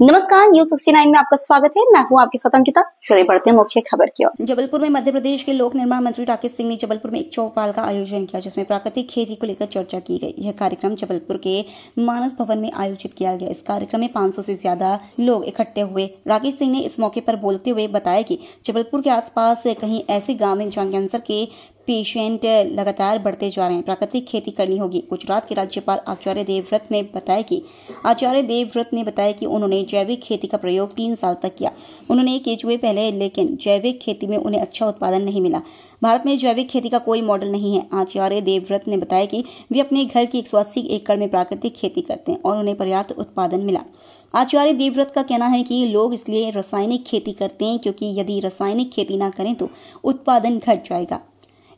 नमस्कार, न्यूज 69 में आपका स्वागत है। मैं हूं आपके साथ अंकिता। चलिए बढ़ते हैं मुख्य खबर की ओर। जबलपुर में मध्य प्रदेश के लोक निर्माण मंत्री राकेश सिंह ने जबलपुर में एक चौपाल का आयोजन किया, जिसमें प्राकृतिक खेती को लेकर चर्चा की गई। यह कार्यक्रम जबलपुर के मानस भवन में आयोजित किया गया। इस कार्यक्रम में 500 से ज्यादा लोग इकट्ठे हुए। राकेश सिंह ने इस मौके पर बोलते हुए बताया कि जबलपुर के आसपास कहीं ऐसे गाँव हैं जहाँ कैंसर के पेशेंट लगातार बढ़ते जा रहे हैं। प्राकृतिक खेती करनी होगी। गुजरात के राज्यपाल आचार्य देवव्रत ने बताया कि उन्होंने जैविक खेती का प्रयोग 3 साल तक किया। उन्होंने केचुए पहले, लेकिन जैविक खेती में उन्हें अच्छा उत्पादन नहीं मिला। भारत में जैविक खेती का कोई मॉडल नहीं है। आचार्य देवव्रत ने बताया कि वे अपने घर की 180 एकड़ में प्राकृतिक खेती करते हैं और उन्हें पर्याप्त उत्पादन मिला। आचार्य देवव्रत का कहना है कि लोग इसलिए रासायनिक खेती करते हैं क्योंकि यदि रासायनिक खेती न करें तो उत्पादन घट जाएगा।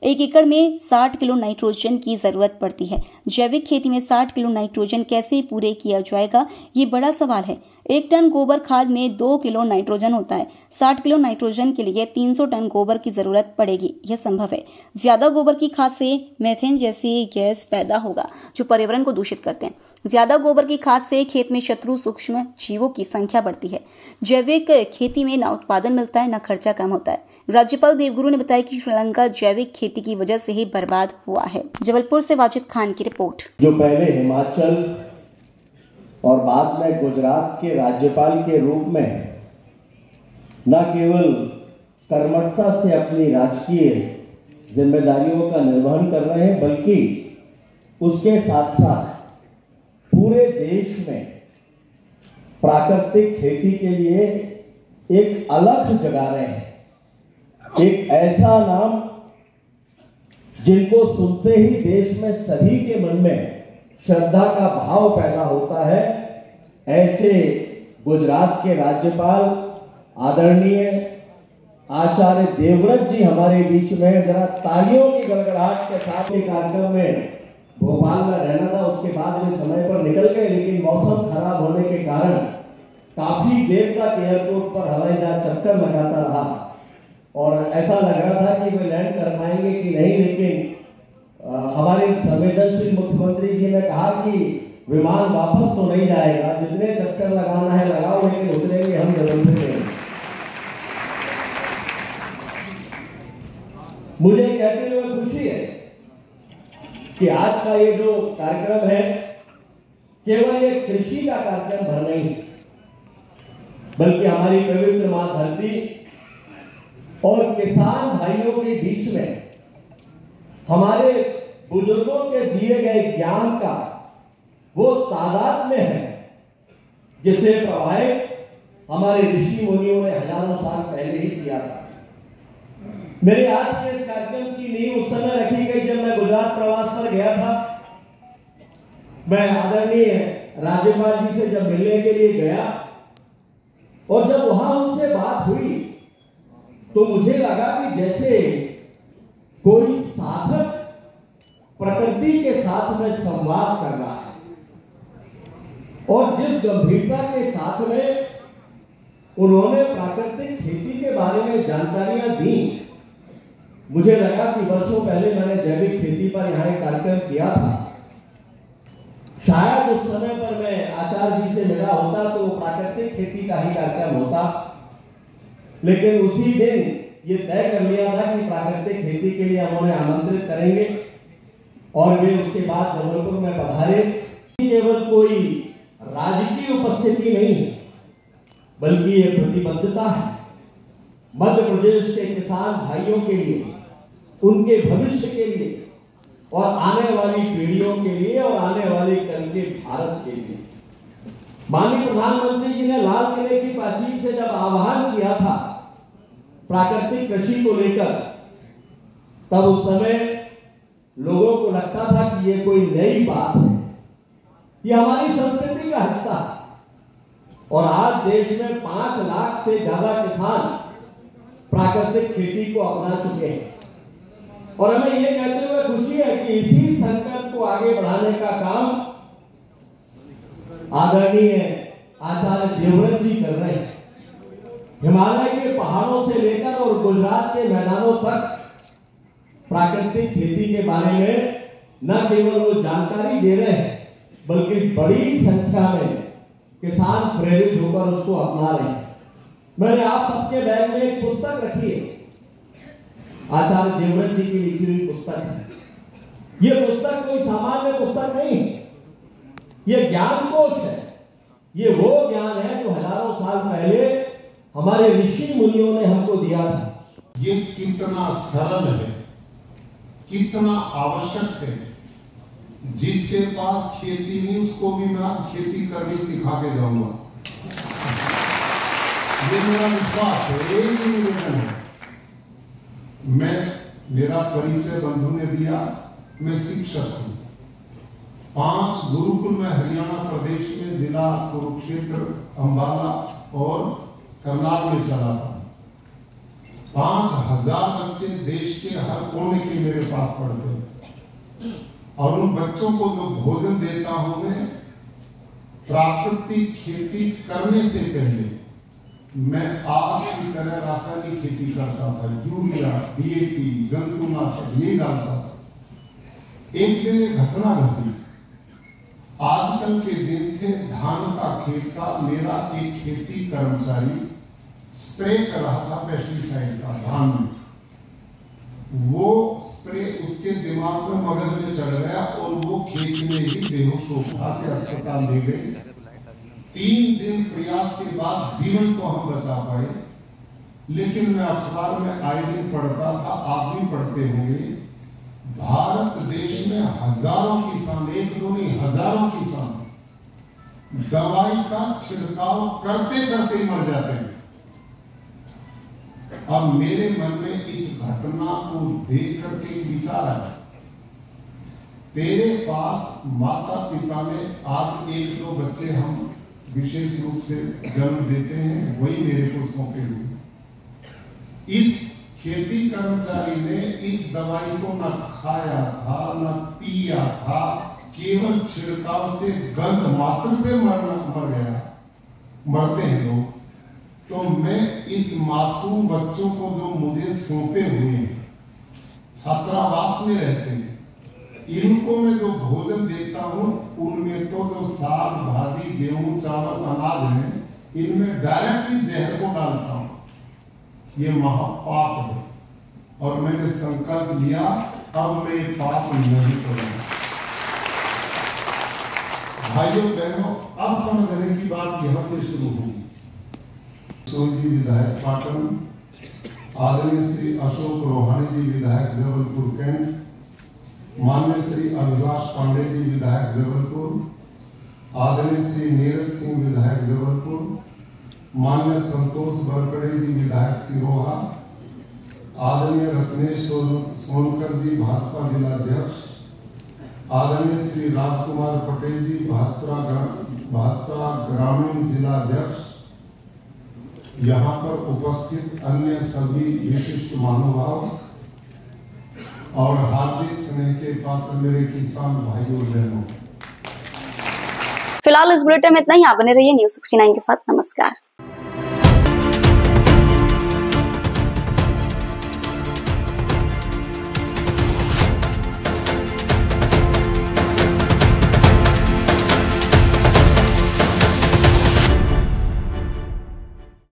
1 एकड़ में 60 किलो नाइट्रोजन की जरूरत पड़ती है। जैविक खेती में 60 किलो नाइट्रोजन कैसे पूरे किया जाएगा, ये बड़ा सवाल है। 1 टन गोबर खाद में 2 किलो नाइट्रोजन होता है। 60 किलो नाइट्रोजन के लिए 300 टन गोबर की जरूरत पड़ेगी। यह संभव है। ज्यादा गोबर की खाद से मीथेन जैसी गैस पैदा होगा जो पर्यावरण को दूषित करते हैं। ज्यादा गोबर की खाद से खेत में शत्रु सूक्ष्म जीवों की संख्या बढ़ती है। जैविक खेती में न उत्पादन मिलता है, न खर्चा कम होता है। राज्यपाल देवगुरु ने बताया कि श्रीलंका जैविक खेती की वजह से ही बर्बाद हुआ है। जबलपुर से वाजिद खान की रिपोर्ट। जो पहले हिमाचल और बाद में गुजरात के राज्यपाल के रूप में न केवल कर्मठता से अपनी राजकीय जिम्मेदारियों का निर्वहन कर रहे हैं, बल्कि उसके साथ साथ पूरे देश में प्राकृतिक खेती के लिए एक अलग जगा रहे हैं। एक ऐसा नाम जिनको सुनते ही देश में सभी के मन में श्रद्धा का भाव पैदा होता है, ऐसे गुजरात के राज्यपाल आदरणीय आचार्य देवव्रत जी हमारे बीच में। जरा तालियों की गड़गड़ाहट के साथ ये कार्यक्रम में भोपाल में रहना था, उसके बाद वे समय पर निकल गए, लेकिन मौसम खराब होने के कारण काफी देर तक एयरपोर्ट पर हवाई जहाज चक्कर लगाता रहा और ऐसा लग रहा था कि वे लैंड कर पाएंगे कि नहीं, लेकिन हमारे संवेदनशील मुख्यमंत्री जी ने कहा कि विमान वापस तो नहीं जाएगा, जितने चक्कर लगाना है लगाओ, लेकिन उतरेंगे हम जबलपुर में। मुझे कहते हुए खुशी है कि आज का ये जो कार्यक्रम है केवल एक कृषि का कार्यक्रम भर नहीं, बल्कि हमारी पवित्र मां धरती और किसान भाइयों के बीच में हमारे बुजुर्गों के दिए गए ज्ञान का वो तादाद में है जिसे प्रवाहित हमारे ऋषि मुनियों ने हजारों साल पहले ही किया था। मेरे आज के इस कार्यक्रम की नींव उस समय रखी गई जब मैं गुजरात प्रवास पर गया था। मैं आदरणीय राज्यपाल जी से जब मिलने के लिए गया और जब वहां उनसे बात हुई तो मुझे लगा कि जैसे कोई साधक प्रकृति के साथ में संवाद कर रहा है और जिस गंभीरता के साथ में उन्होंने प्राकृतिक खेती के बारे में जानकारियां दी, मुझे लगा कि वर्षों पहले मैंने जैविक खेती पर यहां एक कार्यक्रम किया था। शायद उस समय पर मैं आचार्य जी से मिला होता तो प्राकृतिक खेती का ही कार्यक्रम होता, लेकिन उसी दिन ये तय कर लिया था कि प्राकृतिक खेती के लिए हम उन्हें आमंत्रित करेंगे और वे उसके बाद जबलपुर में पधारे। केवल कोई राजकीय उपस्थिति नहीं है, बल्कि ये प्रतिबद्धता है मध्य प्रदेश के किसान भाइयों के लिए, उनके भविष्य के लिए और आने वाली पीढ़ियों के लिए और आने वाले कल के भारत के लिए। माननीय प्रधानमंत्री जी ने लाल किले की प्राचीर से जब आह्वान किया था प्राकृतिक कृषि को लेकर, तब उस समय लोगों को लगता था कि ये कोई नई बात है, ये हमारी संस्कृति का हिस्सा है। और आज देश में 5 लाख से ज्यादा किसान प्राकृतिक खेती को अपना चुके हैं और हमें ये कहते हुए खुशी है कि इसी संकल्प को आगे बढ़ाने का काम आदरणीय आचार्य देवव्रत जी कर रहे हैं। हिमालय के पहाड़ों से लेकर और गुजरात के मैदानों तक प्राकृतिक खेती के बारे में न केवल वो जानकारी दे रहे हैं, बल्कि बड़ी संख्या में किसान प्रेरित होकर उसको अपना रहे हैं। मैंने आप सबके बैग में एक पुस्तक रखी है, आचार्य देवव्रत जी की लिखी हुई पुस्तक है। यह पुस्तक कोई सामान्य पुस्तक नहीं है, यह ज्ञान कोश है। ये वो ज्ञान है जो हजारों साल पहले हमारे ऋषि मुनियों ने हमको दिया था। ये कितना सरल है, कितना आवश्यक है। जिसके पास खेती नहीं उसको भी मैं आज खेती करनी सिखा के जाऊंगा, ये मेरा विश्वास है, ये निवेदन है। मेरा परिचय बंधु ने दिया, मैं शिक्षक हूं। 5 गुरुकुल में हरियाणा प्रदेश में जिला कुरुक्षेत्र, अंबाला और करनाल में चला था। 5000 बच्चे देश के हर कोने के मेरे पास पढ़ते हैं और उन बच्चों को जो भोजन देता हूं मैं, प्राकृतिक खेती करने से पहले मैं आग की तरह रासायनिक खेती करता था। यूरिया, डीएपी, जंतुनाशक ये डालता था। एक दिन एक घटना घटी। आजकल के दिन थे, धान का खेत था। मेरा एक खेती कर्मचारी स्प्रे कर रहा था पेस्टिसाइड का धान में। वो स्प्रे उसके दिमाग में, मगज में चढ़ गया और वो खेत में ही बेहोश हो के अस्पताल ले गए। 3 दिन प्रयास के बाद जीवन को हम बचा पाए। लेकिन मैं अखबार में आए दिन पढ़ता था, आप भी पढ़ते होंगे, भारत देश में हजारों किसान, एक दो नहीं हजारों किसान दवाई का छिड़काव करते करते मर जाते हैं। अब मेरे मन में इस घटना को देख करके विचार आया, तेरे पास माता पिता ने आज 1-2 बच्चे हम विशेष रूप से जन्म देते हैं, वही मेरे को सौंपे हुए। इस खेती कर्मचारी ने इस दवाई को न खाया था न पिया था, केवल छिड़काव से गंध मात्र से मर गया। मरते हैं लोग। तो मैं इस मासूम बच्चों को जो मुझे सौंपे हुए हैं, छात्रावास में रहते हैं, इनको मैं जो भोजन देता हूं उनमें तो जो साग भाजी गेहूं चावल अनाज है, इनमें डायरेक्टली जहर को डालता हूं। ये महापाप है और मैंने संकल्प लिया अब मैं पाप नहीं करूंगा। भाइयों बहनों, अब समझने की बात यहां से शुरू होगी। सोनजी विधायक पाटन, आदरणीय श्री अशोक रोहानी जी विधायक जबलपुर कैंट, माननीय श्री अभिलाष पांडे जी विधायक जबलपुर, आदरणीय श्री नीरज सिंह विधायक जबलपुर, माननीय संतोष बरकड़े जी विधायक सिरोहा, आदरणीय रत्नेश सोनकर जी भाजपा जिलाध्यक्ष, आदरणीय श्री राजकुमार पटेल जी भाजपा ग्रामीण जिलाध्यक्ष, यहाँ पर उपस्थित अन्य सभी विशिष्ट महानुभाव और हार्दिक स्नेह के पात्र मेरे किसान भाइयों बहनों। फिलहाल इस बुलेटिन में इतना ही। आप बने रहिए News 69 के साथ। नमस्कार।